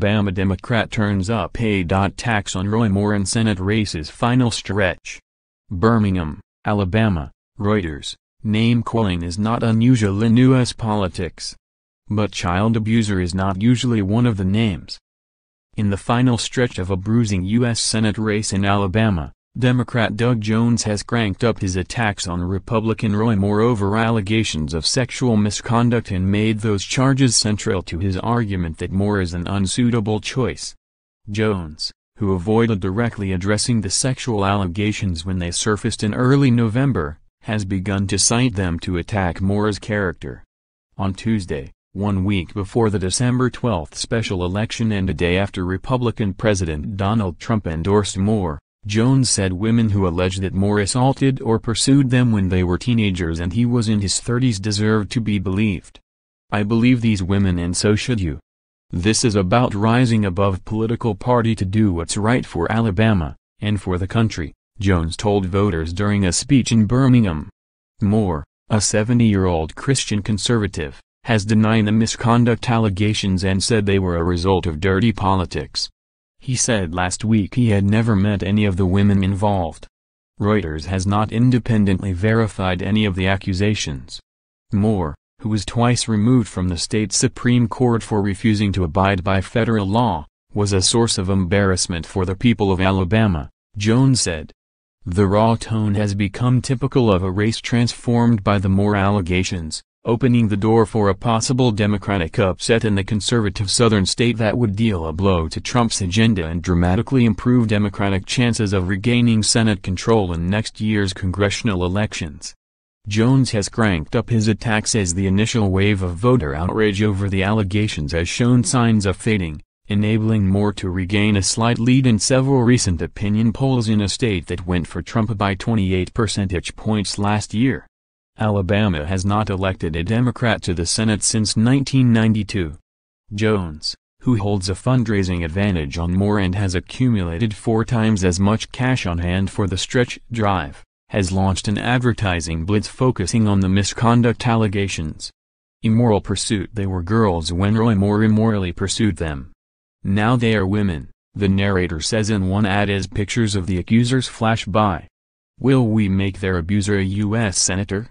Alabama Democrat turns up a.ttacks on Roy Moore in Senate race's final stretch. Birmingham, Alabama, Reuters. Name-calling is not unusual in U.S. politics. But child abuser is not usually one of the names. In the final stretch of a bruising U.S. Senate race in Alabama, Democrat Doug Jones has cranked up his attacks on Republican Roy Moore over allegations of sexual misconduct and made those charges central to his argument that Moore is an unsuitable choice. Jones, who avoided directly addressing the sexual allegations when they surfaced in early November, has begun to cite them to attack Moore's character. On Tuesday, 1 week before the December 12 special election and a day after Republican President Donald Trump endorsed Moore, Jones said women who allege that Moore assaulted or pursued them when they were teenagers and he was in his 30s deserved to be believed. I believe these women and so should you. This is about rising above political party to do what's right for Alabama, and for the country, Jones told voters during a speech in Birmingham. Moore, a 70-year-old Christian conservative, has denied the misconduct allegations and said they were a result of dirty politics. He said last week he had never met any of the women involved. Reuters has not independently verified any of the accusations. Moore, who was twice removed from the state Supreme Court for refusing to abide by federal law, was a source of embarrassment for the people of Alabama, Jones said. The raw tone has become typical of a race transformed by the Moore allegations, opening the door for a possible Democratic upset in the conservative southern state that would deal a blow to Trump's agenda and dramatically improve Democratic chances of regaining Senate control in next year's congressional elections. Jones has cranked up his attacks as the initial wave of voter outrage over the allegations has shown signs of fading, enabling Moore to regain a slight lead in several recent opinion polls in a state that went for Trump by 28 percentage points last year. Alabama has not elected a Democrat to the Senate since 1992. Jones, who holds a fundraising advantage on Moore and has accumulated 4 times as much cash on hand for the stretch drive, has launched an advertising blitz focusing on the misconduct allegations. Immoral pursuit. They were girls when Roy Moore immorally pursued them. Now they are women, the narrator says in one ad as pictures of the accusers flash by. Will we make their abuser a U.S. Senator?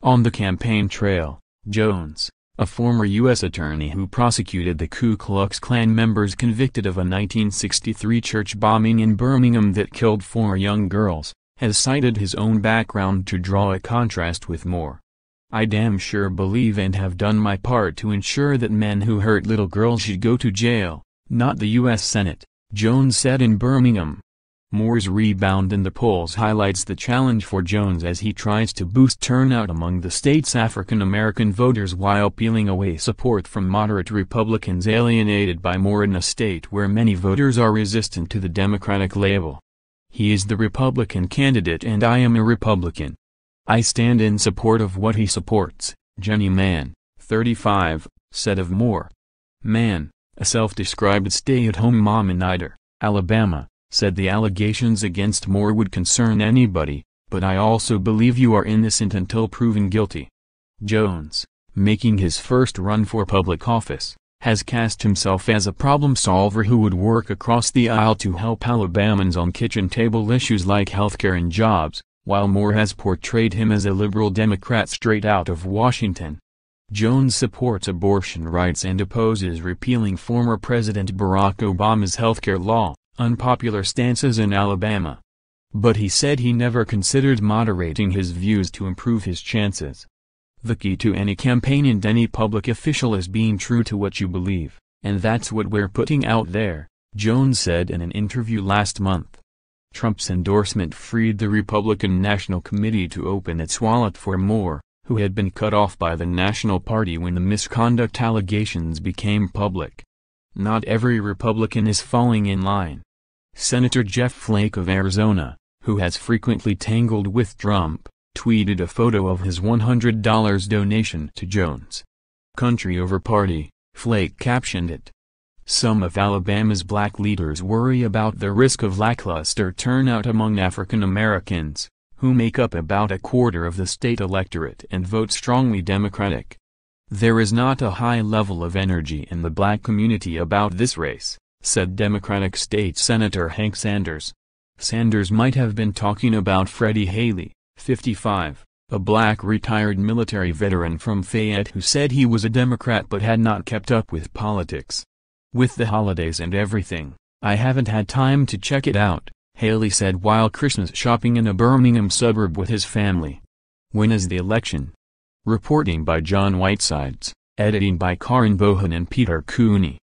On the campaign trail, Jones, a former U.S. attorney who prosecuted the Ku Klux Klan members convicted of a 1963 church bombing in Birmingham that killed 4 young girls, has cited his own background to draw a contrast with Moore. I damn sure believe and have done my part to ensure that men who hurt little girls should go to jail, not the U.S. Senate, Jones said in Birmingham. Moore's rebound in the polls highlights the challenge for Jones as he tries to boost turnout among the state's African-American voters while peeling away support from moderate Republicans alienated by Moore in a state where many voters are resistant to the Democratic label. He is the Republican candidate and I am a Republican. I stand in support of what he supports, Jenny Mann, 35, said of Moore. Mann, a self-described stay-at-home mom in Ider, Alabama, said the allegations against Moore would concern anybody, but I also believe you are innocent until proven guilty. Jones, making his first run for public office, has cast himself as a problem solver who would work across the aisle to help Alabamans on kitchen table issues like healthcare and jobs, while Moore has portrayed him as a liberal Democrat straight out of Washington. Jones supports abortion rights and opposes repealing former President Barack Obama's healthcare law, unpopular stances in Alabama. But he said he never considered moderating his views to improve his chances. The key to any campaign and any public official is being true to what you believe, and that's what we're putting out there, Jones said in an interview last month. Trump's endorsement freed the Republican National Committee to open its wallet for Moore, who had been cut off by the National Party when the misconduct allegations became public. Not every Republican is falling in line. Senator Jeff Flake of Arizona, who has frequently tangled with Trump, tweeted a photo of his $100 donation to Jones. Country over party, Flake captioned it. Some of Alabama's black leaders worry about the risk of lackluster turnout among African Americans, who make up about a quarter of the state electorate and vote strongly Democratic. "There is not a high level of energy in the black community about this race," said Democratic State Senator Hank Sanders. Sanders might have been talking about Freddie Haley, 55, a black retired military veteran from Fayette who said he was a Democrat but had not kept up with politics. "With the holidays and everything, I haven't had time to check it out," Haley said while Christmas shopping in a Birmingham suburb with his family. When is the election? Reporting by John Whitesides, editing by Karin Bohan and Peter Cooney.